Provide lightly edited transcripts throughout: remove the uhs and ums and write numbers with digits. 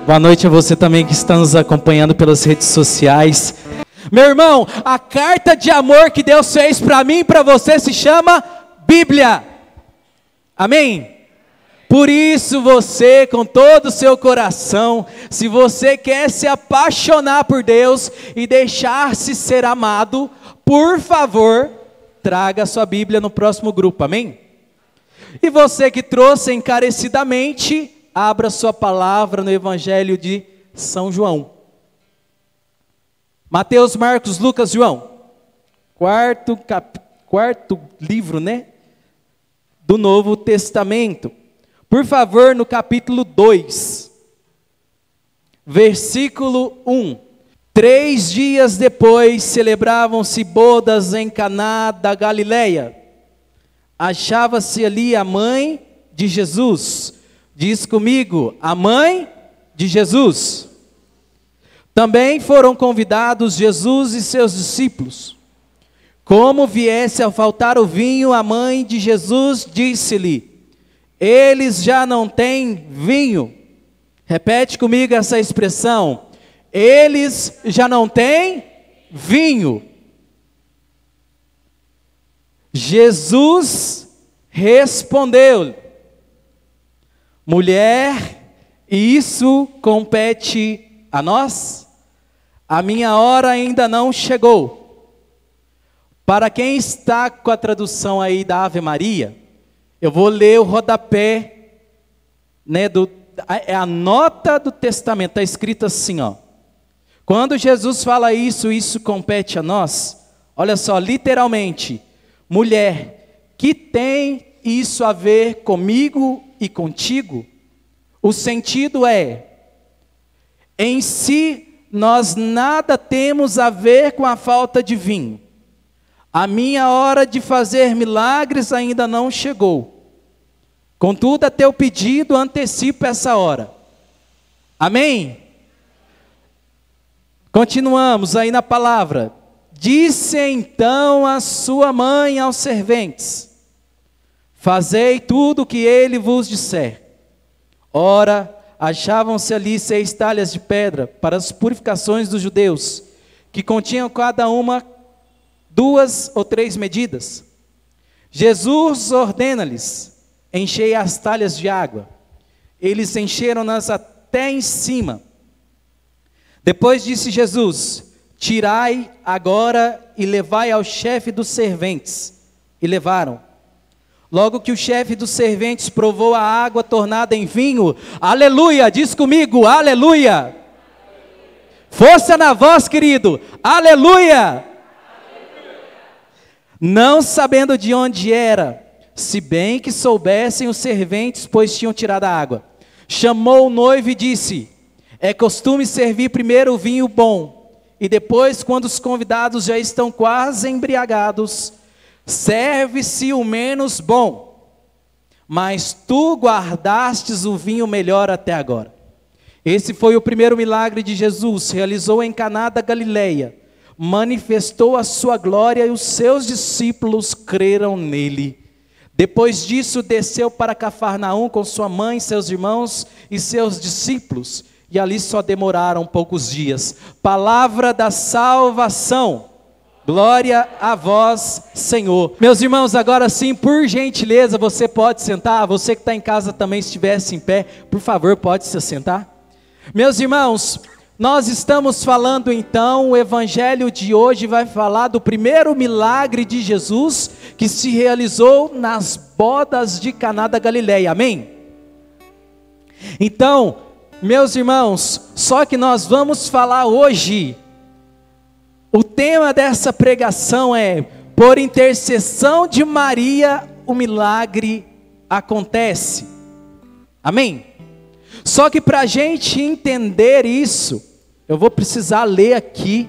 Boa noite a você também que está nos acompanhando pelas redes sociais. Meu irmão, a carta de amor que Deus fez para mim e para você se chama Bíblia. Amém? Por isso você, com todo o seu coração, se você quer se apaixonar por Deus e deixar-se ser amado, por favor, traga a sua Bíblia no próximo grupo, amém? E você que trouxe encarecidamente, abra sua palavra no Evangelho de São João. Mateus, Marcos, Lucas, João. Quarto livro, né? Do Novo Testamento. Por favor, no capítulo 2, versículo 1. 3 dias depois, celebravam-se bodas em Caná da Galileia. Achava-se ali a mãe de Jesus. Diz comigo, a mãe de Jesus. Também foram convidados Jesus e seus discípulos. Como viesse a faltar o vinho, a mãe de Jesus disse-lhe: eles já não têm vinho. Repete comigo essa expressão. Eles já não têm vinho. Jesus respondeu: mulher, isso compete a nós? A minha hora ainda não chegou. Para quem está com a tradução aí da Ave Maria, eu vou ler o rodapé, né, é a nota do testamento, está escrito assim, ó. Quando Jesus fala isso compete a nós, olha só, literalmente, mulher, que tem isso a ver comigo e contigo? O sentido é, em si, nós nada temos a ver com a falta de vinho. A minha hora de fazer milagres ainda não chegou. Contudo, a teu pedido antecipa essa hora. Amém? Continuamos aí na palavra. Disse então a sua mãe aos serventes: fazei tudo o que ele vos disser. Ora, achavam-se ali 6 talhas de pedra para as purificações dos judeus, que continham cada uma 2 ou 3 medidas. Jesus ordena-lhes: enchei as talhas de água. Eles encheram-nas até em cima. Depois disse Jesus: tirai agora e levai ao chefe dos serventes. E levaram. Logo que o chefe dos serventes provou a água tornada em vinho, aleluia, diz comigo, aleluia. Força na voz, querido, aleluia. Não sabendo de onde era, se bem que soubessem os serventes, pois tinham tirado a água. Chamou o noivo e disse: é costume servir primeiro o vinho bom, e depois, quando os convidados já estão quase embriagados, serve-se o menos bom. Mas tu guardastes o vinho melhor até agora. Esse foi o primeiro milagre de Jesus, realizou em Caná da Galileia. Manifestou a sua glória e os seus discípulos creram nele. Depois disso desceu para Cafarnaum com sua mãe, seus irmãos e seus discípulos, e ali só demoraram poucos dias. Palavra da salvação, glória a vós, Senhor. Meus irmãos, agora sim, por gentileza, você pode sentar. Você que está em casa também, se estivesse em pé, por favor, pode se sentar. Meus irmãos, nós estamos falando então, o evangelho de hoje vai falar do primeiro milagre de Jesus que se realizou nas bodas de Caná da Galileia, amém? Então, meus irmãos, só que nós vamos falar hoje, o tema dessa pregação é: por intercessão de Maria, o milagre acontece, amém? Só que para a gente entender isso, eu vou precisar ler aqui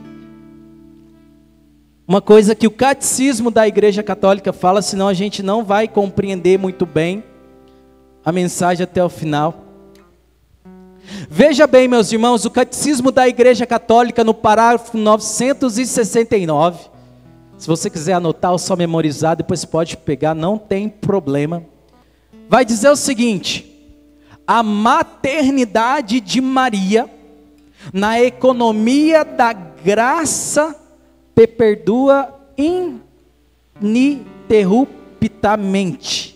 uma coisa que o catecismo da Igreja Católica fala, senão a gente não vai compreender muito bem a mensagem até o final. Veja bem, meus irmãos, o catecismo da Igreja Católica, no parágrafo 969, se você quiser anotar ou só memorizar, depois pode pegar, não tem problema. Vai dizer o seguinte: a maternidade de Maria, na economia da graça, perpetua ininterruptamente,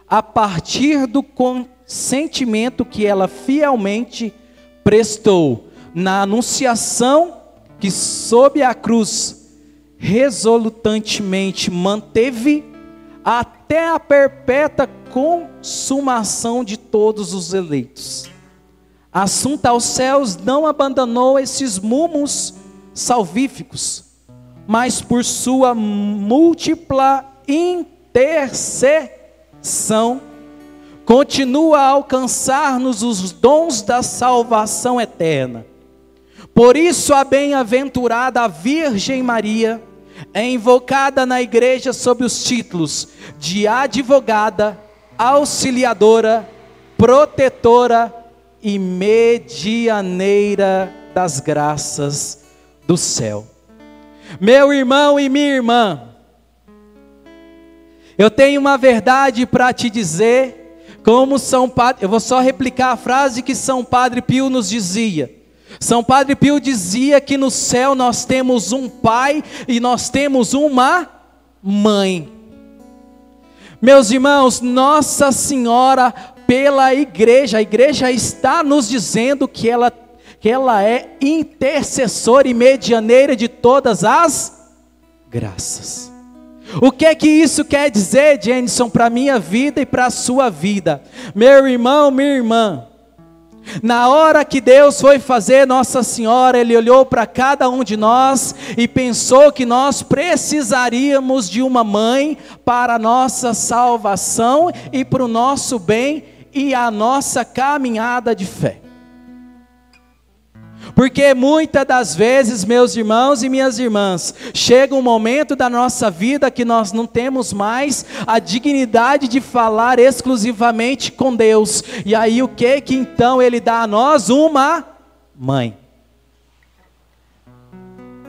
a partir do consentimento que ela fielmente prestou na anunciação que sob a cruz resolutantemente manteve até a perpétua consumação de todos os eleitos. Assunta aos céus, não abandonou esses mumos salvíficos, mas por sua múltipla intercessão continua a alcançar-nos os dons da salvação eterna. Por isso a bem-aventurada Virgem Maria é invocada na igreja sob os títulos de advogada, auxiliadora, protetora e medianeira das graças do céu. Meu irmão e minha irmã, eu tenho uma verdade para te dizer, como São Padre, eu vou só replicar a frase que São Padre Pio nos dizia. São Padre Pio dizia que no céu nós temos um pai e nós temos uma mãe. Meus irmãos, Nossa Senhora, pela igreja, a igreja está nos dizendo que ela é intercessora e medianeira de todas as graças. O que é que isso quer dizer, Jenison, para a minha vida e para a sua vida? Meu irmão, minha irmã, na hora que Deus foi fazer Nossa Senhora, Ele olhou para cada um de nós e pensou que nós precisaríamos de uma mãe para a nossa salvação e para o nosso bem e a nossa caminhada de fé. Porque muitas das vezes, meus irmãos e minhas irmãs, chega um momento da nossa vida que nós não temos mais a dignidade de falar exclusivamente com Deus. E aí o que então Ele dá a nós? Uma mãe.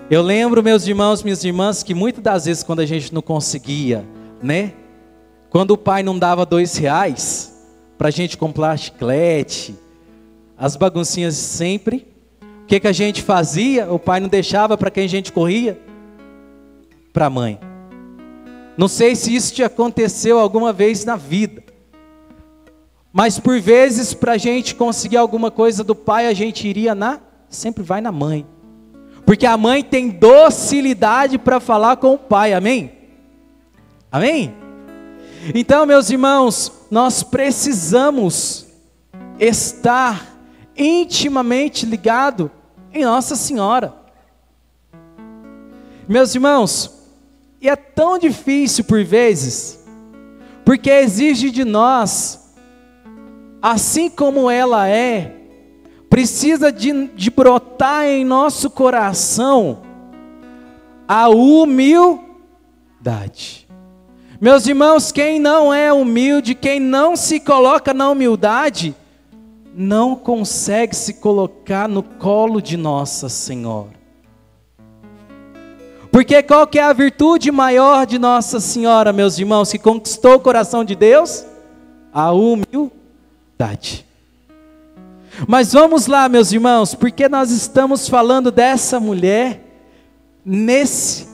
Eu lembro, meus irmãos, minhas irmãs, que muitas das vezes quando a gente não conseguia, né? Quando o pai não dava R$2 para a gente comprar chiclete, as baguncinhas sempre. O que a gente fazia? O pai não deixava, para quem a gente corria? Para a mãe. Não sei se isso te aconteceu alguma vez na vida, mas por vezes para a gente conseguir alguma coisa do pai, a gente iria sempre vai na mãe, porque a mãe tem docilidade para falar com o pai, amém? Amém? Então, meus irmãos, nós precisamos estar intimamente ligado em Nossa Senhora. Meus irmãos, e é tão difícil por vezes, porque exige de nós, assim como ela é, precisa de brotar em nosso coração a humildade. Meus irmãos, quem não é humilde, quem não se coloca na humildade, não consegue se colocar no colo de Nossa Senhora. Porque qual que é a virtude maior de Nossa Senhora, meus irmãos, que conquistou o coração de Deus? A humildade. Mas vamos lá, meus irmãos, porque nós estamos falando dessa mulher nesse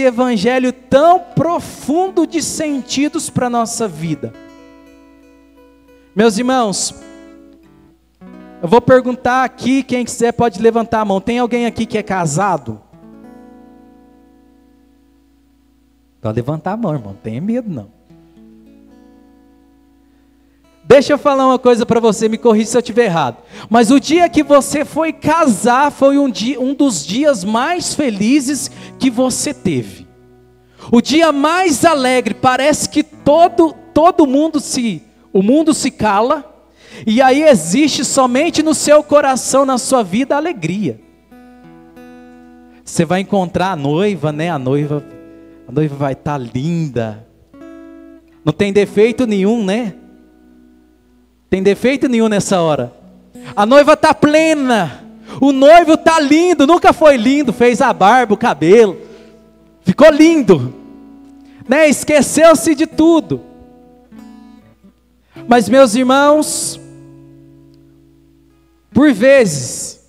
evangelho tão profundo de sentidos para a nossa vida. Meus irmãos, eu vou perguntar aqui, quem quiser pode levantar a mão. Tem alguém aqui que é casado? Pode levantar a mão, irmão, não tenha medo não. Deixa eu falar uma coisa para você, me corrija se eu estiver errado. Mas o dia que você foi casar foi um dos dias mais felizes que você teve. O dia mais alegre, parece que todo mundo o mundo se cala. E aí existe somente no seu coração, na sua vida, alegria. Você vai encontrar a noiva, né? A noiva vai estar linda. Não tem defeito nenhum, né? Tem defeito nenhum nessa hora. A noiva está plena. O noivo está lindo. Nunca foi lindo. Fez a barba, o cabelo. Ficou lindo. Né? Esqueceu-se de tudo. Mas meus irmãos, Por vezes,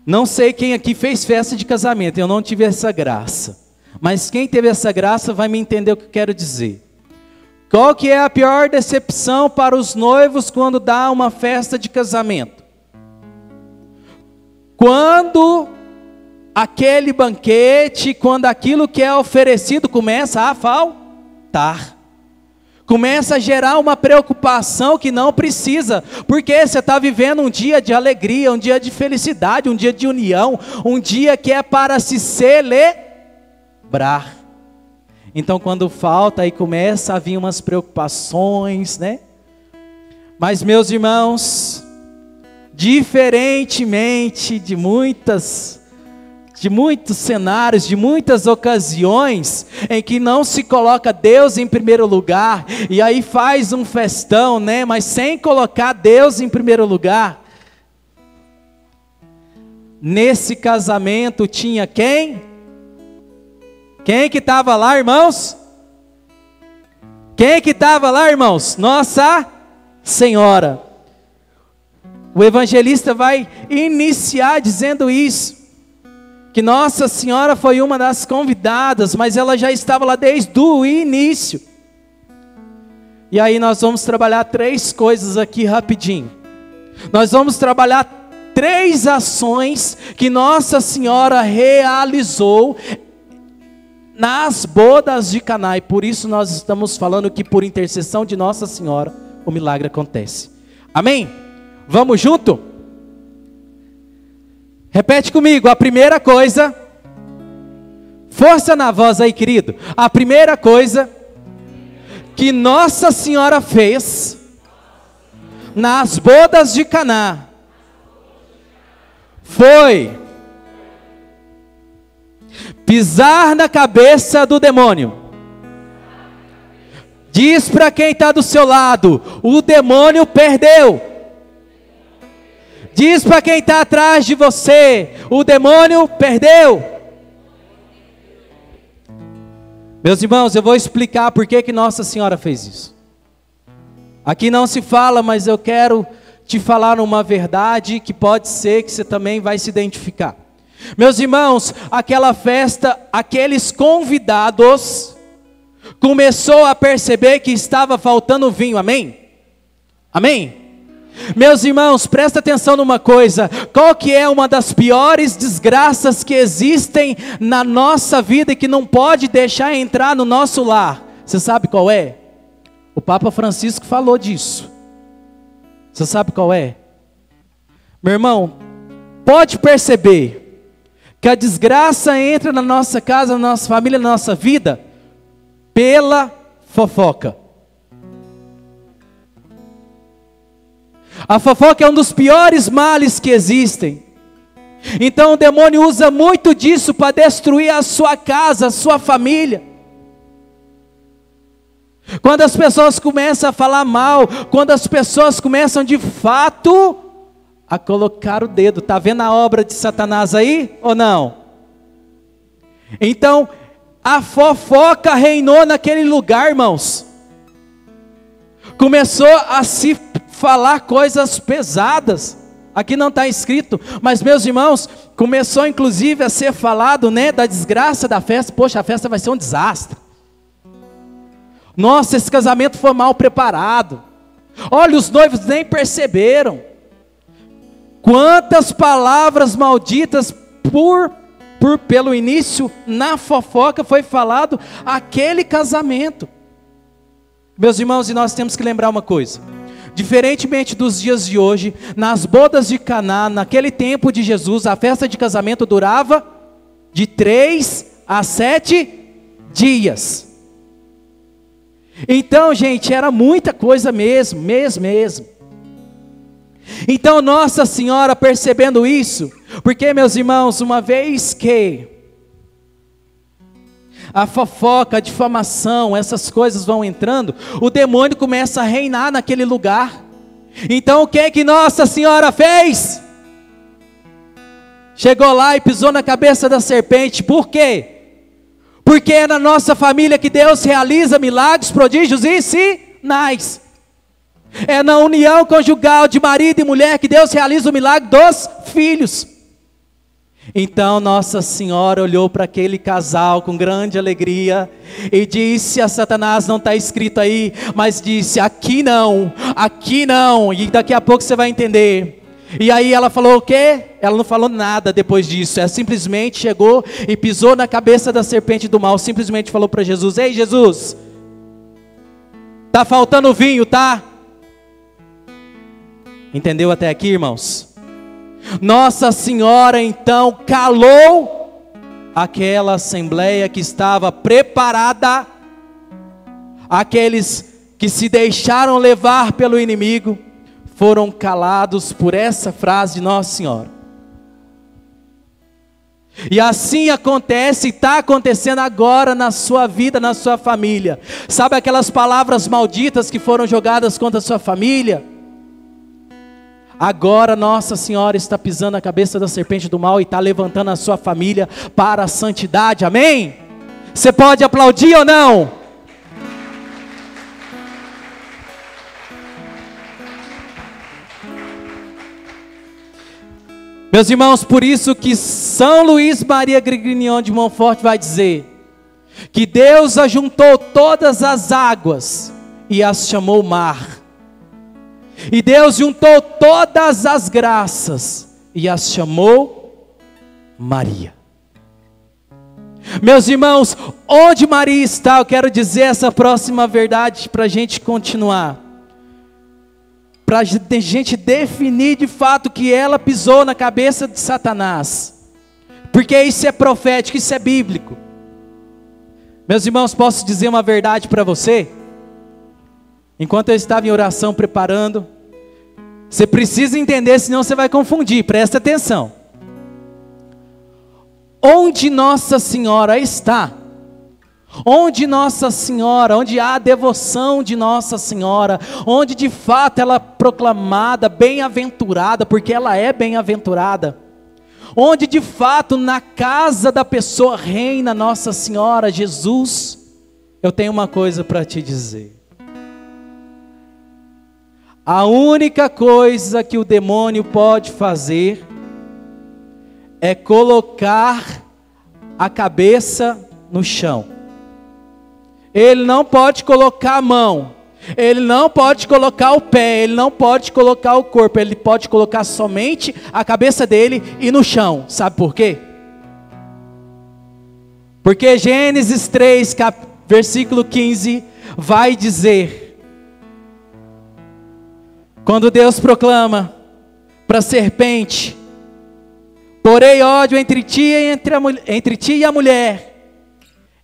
não sei quem aqui fez festa de casamento, eu não tive essa graça. Mas quem teve essa graça vai me entender o que eu quero dizer. Qual que é a pior decepção para os noivos quando dá uma festa de casamento? Quando aquele banquete, quando aquilo que é oferecido começa a faltar. Começa a gerar uma preocupação que não precisa, porque você está vivendo um dia de alegria, um dia de felicidade, um dia de união, um dia que é para se celebrar. Então quando falta, aí começa a vir umas preocupações, né? Mas meus irmãos, diferentemente de muitos cenários, de muitas ocasiões em que não se coloca Deus em primeiro lugar, e aí faz um festão, né? Mas sem colocar Deus em primeiro lugar. Nesse casamento tinha quem? Quem que estava lá, irmãos? Quem que estava lá, irmãos? Nossa Senhora. O evangelista vai iniciar dizendo isso, que Nossa Senhora foi uma das convidadas, mas ela já estava lá desde o início. E aí nós vamos trabalhar 3 coisas aqui rapidinho. Nós vamos trabalhar 3 ações que Nossa Senhora realizou nas bodas de Caná, e por isso nós estamos falando que por intercessão de Nossa Senhora o milagre acontece. Amém? Vamos junto? Repete comigo, a primeira coisa, força na voz aí, querido. A primeira coisa que Nossa Senhora fez nas bodas de Caná foi pisar na cabeça do demônio. Diz para quem está do seu lado: o demônio perdeu. Diz para quem está atrás de você: o demônio perdeu. Meus irmãos, eu vou explicar por que Nossa Senhora fez isso. Aqui não se fala, mas eu quero te falar uma verdade que pode ser que você também vai se identificar. Meus irmãos, aquela festa, aqueles convidados começou a perceber que estava faltando vinho, amém? Amém? Meus irmãos, presta atenção numa coisa: qual que é uma das piores desgraças que existem na nossa vida e que não pode deixar entrar no nosso lar? Você sabe qual é? O Papa Francisco falou disso. Você sabe qual é? Meu irmão, pode perceber que a desgraça entra na nossa casa, na nossa família, na nossa vida, pela fofoca. A fofoca é um dos piores males que existem. Então o demônio usa muito disso para destruir a sua casa, a sua família. Quando as pessoas começam a falar mal, quando as pessoas começam de fato a colocar o dedo. Está vendo a obra de Satanás aí ou não? Então a fofoca reinou naquele lugar, irmãos. Começou a se falar coisas pesadas. Aqui não está escrito, mas meus irmãos, começou inclusive a ser falado, né, da desgraça da festa. Poxa, a festa vai ser um desastre. Nossa, esse casamento foi mal preparado. Olha, os noivos nem perceberam. Quantas palavras malditas pelo início na fofoca foi falado aquele casamento. Meus irmãos, e nós temos que lembrar uma coisa: diferentemente dos dias de hoje, nas bodas de Caná, naquele tempo de Jesus, a festa de casamento durava de 3 a 7 dias. Então, gente, era muita coisa mesmo. Então Nossa Senhora, percebendo isso, porque meus irmãos, uma vez que a fofoca, a difamação, essas coisas vão entrando, o demônio começa a reinar naquele lugar. Então o que é que Nossa Senhora fez? Chegou lá e pisou na cabeça da serpente. Por quê? Porque é na nossa família que Deus realiza milagres, prodígios e sinais. É na união conjugal de marido e mulher que Deus realiza o milagre dos filhos. Então Nossa Senhora olhou para aquele casal com grande alegria e disse a Satanás, não está escrito aí, mas disse, aqui não, e daqui a pouco você vai entender. E aí ela falou o quê? Ela não falou nada depois disso, ela simplesmente chegou e pisou na cabeça da serpente do mal, simplesmente falou para Jesus, ei Jesus, está faltando vinho, tá? Entendeu até aqui, irmãos? Nossa Senhora então calou aquela assembleia que estava preparada, aqueles que se deixaram levar pelo inimigo, foram calados por essa frase de Nossa Senhora. E assim acontece, e está acontecendo agora na sua vida, na sua família. Sabe aquelas palavras malditas que foram jogadas contra a sua família? Agora Nossa Senhora está pisando a cabeça da serpente do mal e está levantando a sua família para a santidade, amém? Você pode aplaudir ou não? Meus irmãos, por isso que São Luís Maria Grignion de Montfort vai dizer que Deus ajuntou todas as águas e as chamou mar. E Deus juntou todas as graças e as chamou Maria. Meus irmãos, onde Maria está, eu quero dizer essa próxima verdade para a gente continuar. Para a gente definir de fato que ela pisou na cabeça de Satanás. Porque isso é profético, isso é bíblico. Meus irmãos, posso dizer uma verdade para você? Enquanto eu estava em oração preparando, você precisa entender, senão você vai confundir, presta atenção. Onde Nossa Senhora está, onde Nossa Senhora, onde há a devoção de Nossa Senhora, onde de fato ela é proclamada, bem-aventurada, porque ela é bem-aventurada, onde de fato na casa da pessoa reina Nossa Senhora, Jesus, eu tenho uma coisa para te dizer. A única coisa que o demônio pode fazer é colocar a cabeça no chão. Ele não pode colocar a mão, ele não pode colocar o pé, ele não pode colocar o corpo, ele pode colocar somente a cabeça dele e no chão. Sabe por quê? Porque Gênesis 3, versículo 15, vai dizer... Quando Deus proclama para a serpente, porém ódio entre ti e a mulher,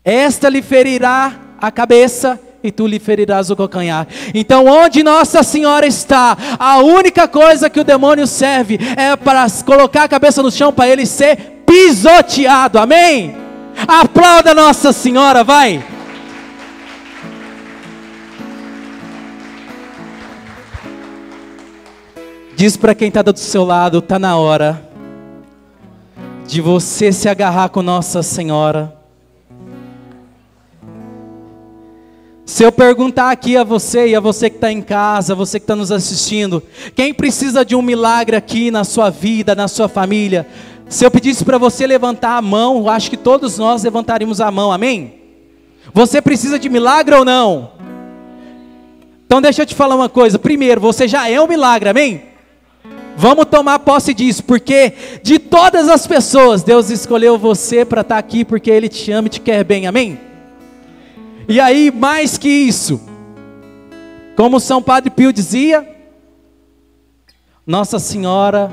esta lhe ferirá a cabeça e tu lhe ferirás o calcanhar. Então onde Nossa Senhora está, a única coisa que o demônio serve é para colocar a cabeça no chão, para ele ser pisoteado, amém? Aplauda Nossa Senhora, vai! Diz para quem está do seu lado, está na hora de você se agarrar com Nossa Senhora. Se eu perguntar aqui a você e a você que está em casa, você que está nos assistindo, quem precisa de um milagre aqui na sua vida, na sua família? Se eu pedisse para você levantar a mão, eu acho que todos nós levantaríamos a mão, amém? Você precisa de milagre ou não? Então deixa eu te falar uma coisa, primeiro, você já é um milagre, amém? Vamos tomar posse disso, porque de todas as pessoas, Deus escolheu você para estar aqui, porque Ele te ama e te quer bem, amém? E aí, mais que isso, como São Padre Pio dizia, Nossa Senhora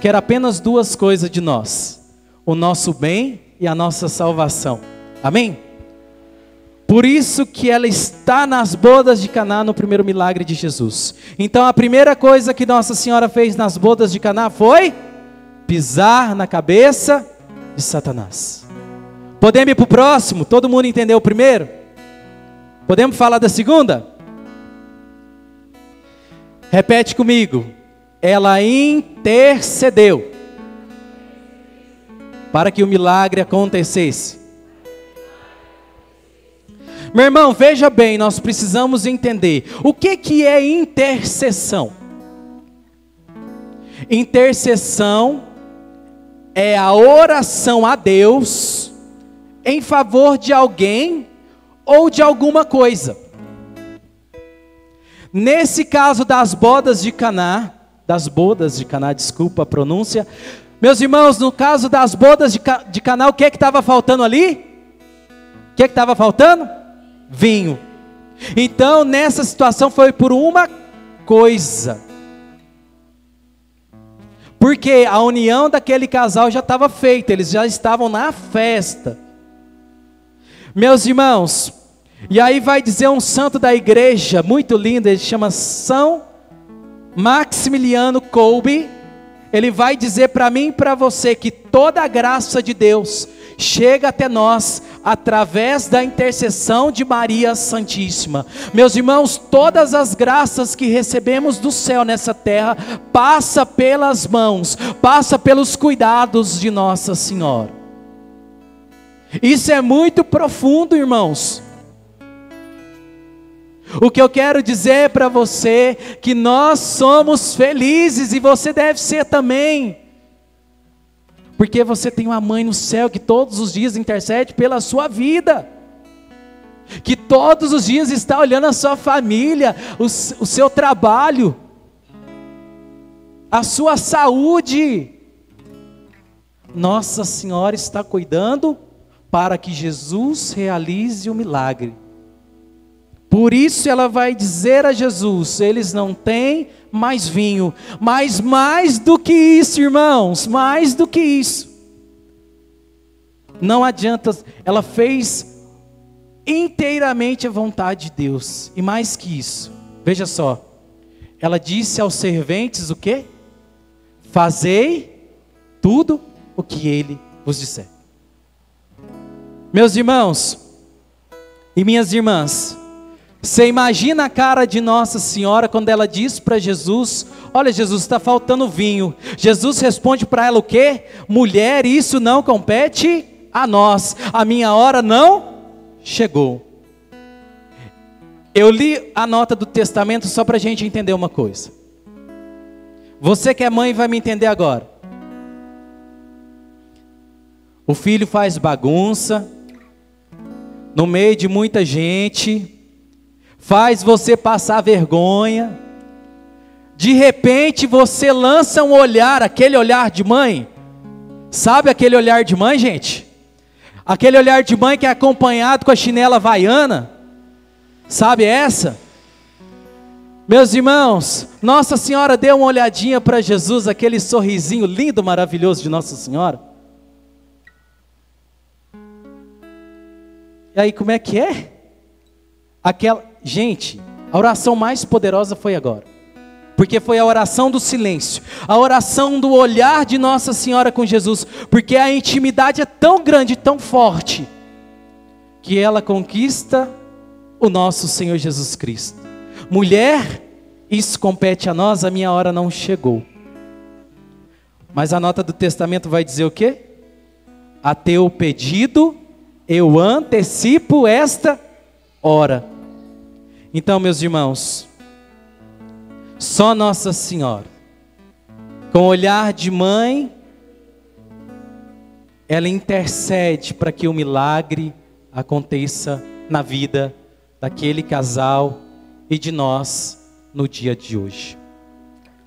quer apenas duas coisas de nós: o nosso bem e a nossa salvação, amém? Por isso que ela está nas bodas de Caná, no primeiro milagre de Jesus. Então a primeira coisa que Nossa Senhora fez nas bodas de Caná foi pisar na cabeça de Satanás. Podemos ir para o próximo? Todo mundo entendeu o primeiro? Podemos falar da segunda? Repete comigo. Ela intercedeu para que o milagre acontecesse. Meu irmão, veja bem, nós precisamos entender o que é intercessão. Intercessão é a oração a Deus em favor de alguém ou de alguma coisa. Nesse caso das bodas de Caná, desculpa a pronúncia. Meus irmãos, no caso das bodas de Caná, o que estava faltando ali? O que estava faltando? Vinho. Então, nessa situação foi por uma coisa. Porque a união daquele casal já estava feita, eles já estavam na festa. Meus irmãos, e aí vai dizer um santo da igreja, muito lindo, ele chama São Maximiliano Kolbe. Ele vai dizer para mim e para você que toda a graça de Deus chega até nós através da intercessão de Maria Santíssima. Meus irmãos, todas as graças que recebemos do céu nessa terra passa pelas mãos, passa pelos cuidados de Nossa Senhora. Isso é muito profundo, irmãos. O que eu quero dizer para você é que nós somos felizes e você deve ser também. Porque você tem uma mãe no céu que todos os dias intercede pela sua vida. Que todos os dias está olhando a sua família, o seu trabalho, a sua saúde. Nossa Senhora está cuidando para que Jesus realize o milagre. Por isso ela vai dizer a Jesus, eles não têm mais vinho. Mas mais do que isso, irmãos, mais do que isso. Não adianta, ela fez inteiramente a vontade de Deus. E mais que isso, veja só. Ela disse aos serventes o quê? Fazei tudo o que ele vos disser. Meus irmãos e minhas irmãs, você imagina a cara de Nossa Senhora quando ela diz para Jesus, olha Jesus, está faltando vinho. Jesus responde para ela o quê? Mulher, isso não compete a nós, a minha hora não chegou. Eu li a nota do testamento só para a gente entender uma coisa. Você que é mãe vai me entender agora. O filho faz bagunça, no meio de muita gente, faz você passar vergonha, de repente você lança um olhar, aquele olhar de mãe, sabe aquele olhar de mãe, gente? Aquele olhar de mãe que é acompanhado com a chinela havaiana, sabe essa? Meus irmãos, Nossa Senhora deu uma olhadinha para Jesus, aquele sorrisinho lindo, maravilhoso de Nossa Senhora. E aí como é que é? Gente, a oração mais poderosa foi agora. Porque foi a oração do silêncio, a oração do olhar de Nossa Senhora com Jesus. Porque a intimidade é tão grande, tão forte, que ela conquista o nosso Senhor Jesus Cristo. Mulher, isso compete a nós, a minha hora não chegou. Mas a nota do testamento vai dizer o quê? A teu pedido eu antecipo esta hora. Então, meus irmãos, só Nossa Senhora, com olhar de mãe, ela intercede para que o milagre aconteça na vida daquele casal e de nós no dia de hoje.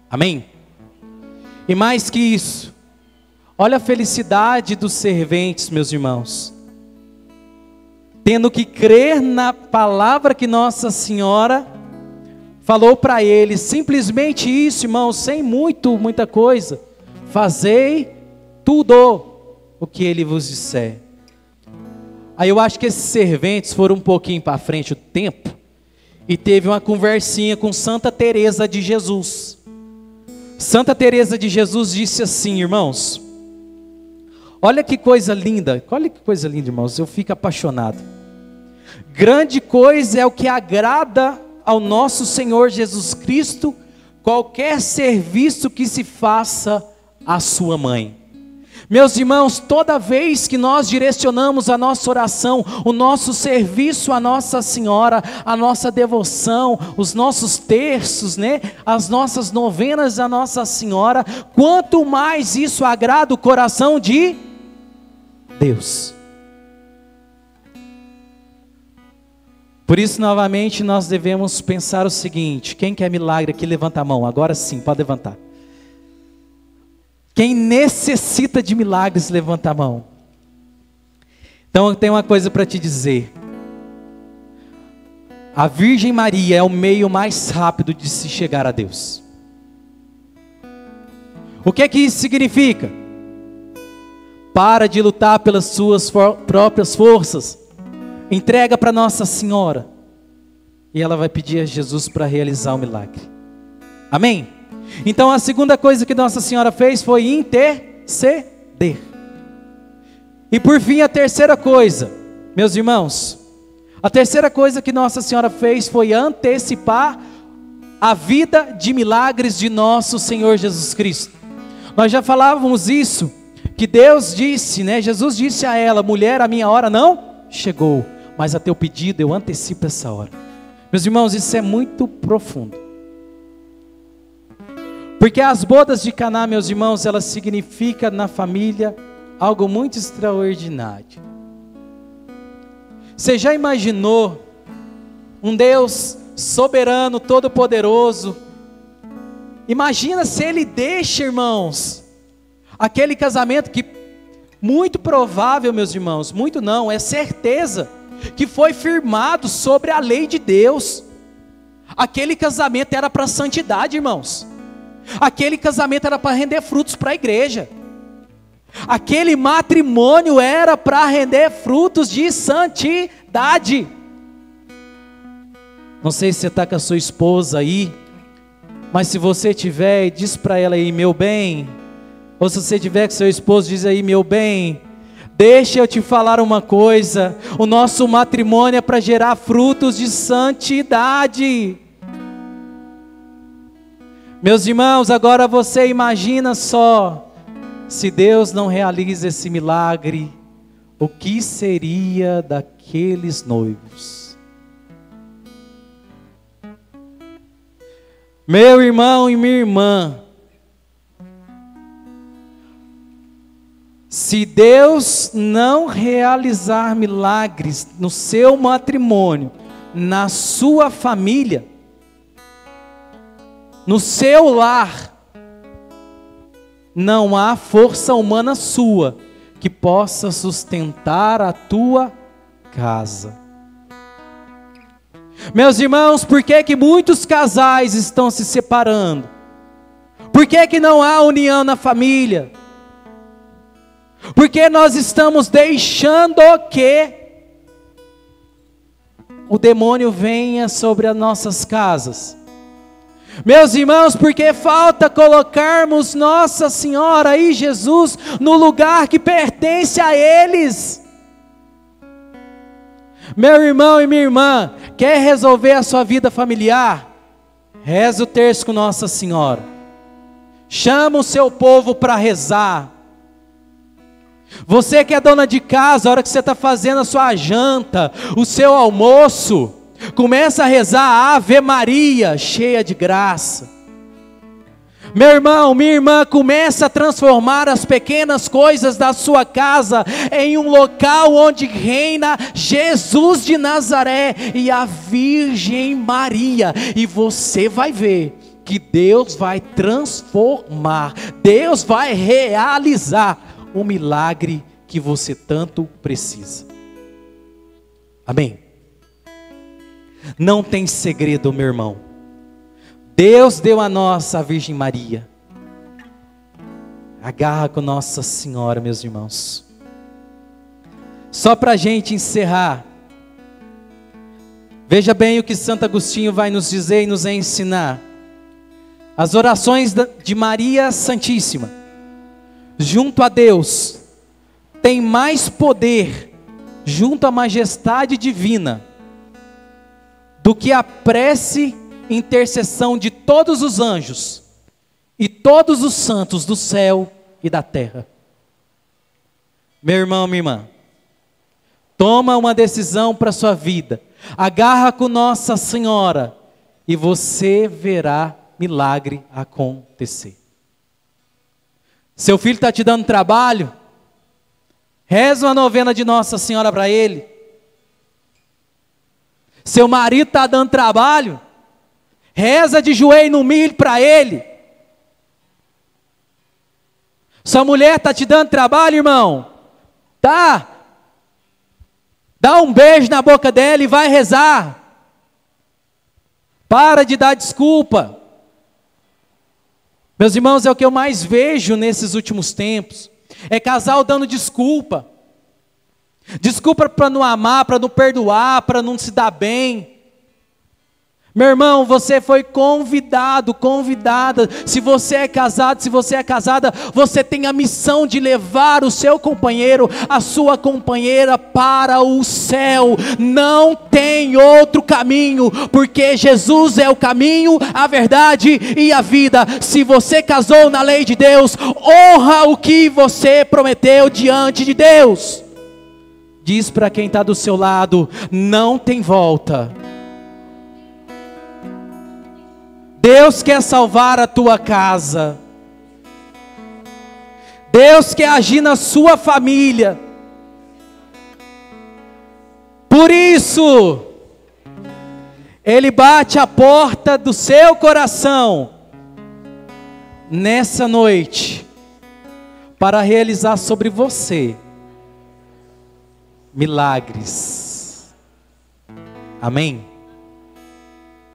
Amém? E mais que isso, olha a felicidade dos serventes, meus irmãos. Tendo que crer na palavra que Nossa Senhora falou para eles, simplesmente isso, irmãos, sem muita coisa. Fazei tudo o que ele vos disser. Aí eu acho que esses serventes foram um pouquinho para frente o tempo e teve uma conversinha com Santa Teresa de Jesus. Santa Teresa de Jesus disse assim, irmãos, olha que coisa linda, irmãos, eu fico apaixonado. Grande coisa é o que agrada ao nosso Senhor Jesus Cristo, qualquer serviço que se faça à sua mãe. Meus irmãos, toda vez que nós direcionamos a nossa oração, o nosso serviço à Nossa Senhora, a nossa devoção, os nossos terços, né, as nossas novenas à Nossa Senhora, quanto mais isso agrada o coração de Deus. Por isso, novamente, nós devemos pensar o seguinte: quem quer milagre aqui, levanta a mão. Agora sim, pode levantar. Quem necessita de milagres, levanta a mão. Então eu tenho uma coisa para te dizer. A Virgem Maria é o meio mais rápido de se chegar a Deus. O que é que isso significa? Para de lutar pelas suas próprias forças. Entrega para Nossa Senhora. E ela vai pedir a Jesus para realizar o milagre. Amém? Então a segunda coisa que Nossa Senhora fez foi interceder. E por fim a terceira coisa, meus irmãos, a terceira coisa que Nossa Senhora fez foi antecipar a vida de milagres de nosso Senhor Jesus Cristo. Nós já falávamos isso, que Deus disse, né? Jesus disse a ela: mulher, a minha hora não chegou, mas a teu pedido eu antecipo essa hora. Meus irmãos, isso é muito profundo. Porque as bodas de Caná, meus irmãos, elas significam na família algo muito extraordinário. Você já imaginou um Deus soberano, todo-poderoso? Imagina se Ele deixa, irmãos, aquele casamento que muito provável, meus irmãos, muito não, é certeza, que foi firmado sobre a lei de Deus. Aquele casamento era para santidade, irmãos. Aquele casamento era para render frutos para a igreja. Aquele matrimônio era para render frutos de santidade. Não sei se você está com a sua esposa aí, mas se você tiver, diz para ela aí: meu bem. Ou se você tiver com seu esposo, diz aí: meu bem, deixa eu te falar uma coisa, o nosso matrimônio é para gerar frutos de santidade. Meus irmãos, agora você imagina só, se Deus não realiza esse milagre, o que seria daqueles noivos? Meu irmão e minha irmã, se Deus não realizar milagres no seu matrimônio, na sua família, no seu lar, não há força humana sua que possa sustentar a tua casa. Meus irmãos, por que que muitos casais estão se separando? Por que que não há união na família? Porque nós estamos deixando que o demônio venha sobre as nossas casas. Meus irmãos, porque falta colocarmos Nossa Senhora e Jesus no lugar que pertence a eles. Meu irmão e minha irmã, quer resolver a sua vida familiar? Reza o terço com Nossa Senhora. Chama o seu povo para rezar. Você que é dona de casa, a hora que você está fazendo a sua janta, o seu almoço, começa a rezar a Ave Maria, cheia de graça. Meu irmão, minha irmã, começa a transformar as pequenas coisas da sua casa em um local onde reina Jesus de Nazaré e a Virgem Maria. E você vai ver que Deus vai transformar, Deus vai realizar o milagre que você tanto precisa. Amém? Não tem segredo, meu irmão. Deus deu a nós a Virgem Maria. Agarra com Nossa Senhora, meus irmãos. Só para a gente encerrar, veja bem o que Santo Agostinho vai nos dizer e nos ensinar. As orações de Maria Santíssima, junto a Deus, tem mais poder, junto à majestade divina, do que a prece e intercessão de todos os anjos e todos os santos do céu e da terra. Meu irmão, minha irmã, toma uma decisão para a sua vida. Agarra com Nossa Senhora e você verá milagre acontecer. Seu filho está te dando trabalho? Reza uma novena de Nossa Senhora para ele. Seu marido está dando trabalho? Reza de joelho no milho para ele. Sua mulher está te dando trabalho, irmão? Tá. Dá um beijo na boca dela e vai rezar. Para de dar desculpa. Meus irmãos, é o que eu mais vejo nesses últimos tempos. É casal dando desculpa. Desculpa para não amar, para não perdoar, para não se dar bem. Meu irmão, você foi convidado, convidada. Se você é casado, se você é casada, você tem a missão de levar o seu companheiro, a sua companheira para o céu. Não tem outro caminho, porque Jesus é o caminho, a verdade e a vida. Se você casou na lei de Deus, honra o que você prometeu diante de Deus. Diz para quem está do seu lado: não tem volta. Deus quer salvar a tua casa. Deus quer agir na sua família. Por isso, Ele bate a porta do seu coração nessa noite para realizar sobre você milagres. Amém?